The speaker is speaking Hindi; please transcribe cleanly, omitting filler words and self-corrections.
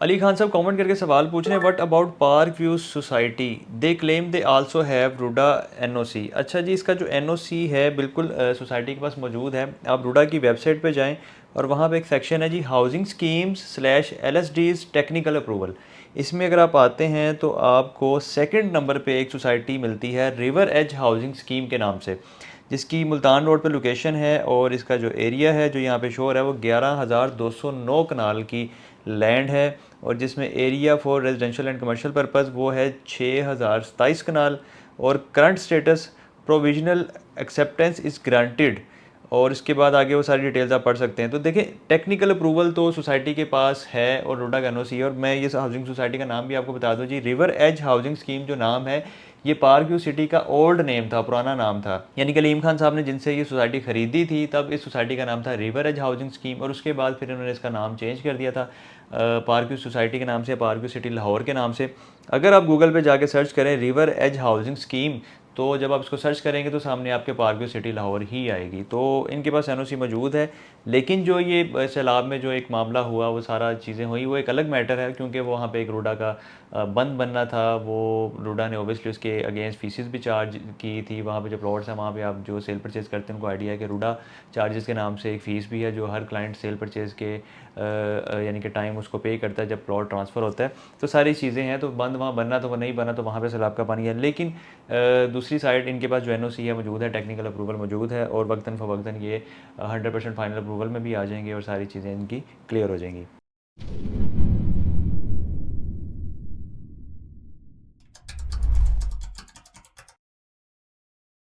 अली खान साहब कमेंट करके सवाल पूछ रहे हैं, what about park view society, they claim they also have RUDA NOC. अच्छा जी, इसका जो एनओसी है बिल्कुल सोसाइटी के पास मौजूद है। आप रूडा की वेबसाइट पे जाएं और वहाँ पे एक सेक्शन है जी, housing schemes slash LSDs technical approval. इसमें अगर आप आते हैं तो आपको सेकंड नंबर पे एक सोसाइटी मिलती है रिवर एज हाउसिंग स्कीम के नाम से, जिसकी मुल्तान रोड पे लोकेशन है। और इसका जो एरिया है जो यहाँ पे शोर है वो 11,209 कनाल की लैंड है, और जिसमें area for residential and commercial purpose वो है 6,027 कनाल। और current status provisional acceptance is granted. और इसके बाद आगे वो सारी डिटेल्स आप पढ़ सकते हैं। तो देखिए, टेक्निकल अप्रूवल तो सोसाइटी के पास है और रोडा का एनओसी है। और मैं ये हाउसिंग सोसाइटी का नाम भी आपको बता दूं जी, रिवर एज हाउसिंग स्कीम जो नाम है, ये पार्क व्यू सिटी का ओल्ड नेम था, पुराना नाम था। यानी कि अलीम खान साहब ने जिनसे ये सोसाइटी खरीदी थी तब इस सोसाइटी का नाम था रिवर एज हाउसिंग स्कीम, और उसके बाद फिर इन्होंने इसका नाम चेंज कर दिया था पार्क व्यू सोसाइटी के नाम से, पार्क व्यू सिटी लाहौर के नाम से। अगर आप गूगल पे जाके सर्च करें रिवर एज हाउसिंग स्कीम, तो जब आप इसको सर्च करेंगे तो सामने आपके पार्क व्यू सिटी लाहौर ही आएगी। तो इनके पास एनओसी मौजूद है। लेकिन जो ये सैलाब में जो एक मामला हुआ, वो सारा चीज़ें हुई, वो एक अलग मैटर है, क्योंकि वो वहाँ पे एक रोडा का बंद बनना था। वो रोडा ने ओबियसली उसके अगेंस्ट फीसिस भी चार्ज की थी। वहाँ पे जो प्लॉट्स हैं वहाँ पे आप जो सेल परचेज़ करते हैं उनको आइडिया है कि रोडा चार्जेस के नाम से एक फ़ीस भी है जो हर क्लाइंट सेल परचेज़ के यानी कि टाइम उसको पे करता है जब प्लॉट ट्रांसफ़र होता है। तो सारी चीज़ें हैं, तो बंद वहाँ बनना तो वो नहीं बना, तो वहाँ पे सैलाब का पानी है। लेकिन दूसरी साइड इनके पास जो एनओसी है मौजूद है, टेक्निकल अप्रूवल मौजूद है, और वक्तन फ़वक्तन ये 100% फाइनल अप्रूवल में भी आ जाएंगे और सारी चीज़ें इनकी क्लियर हो जाएंगी।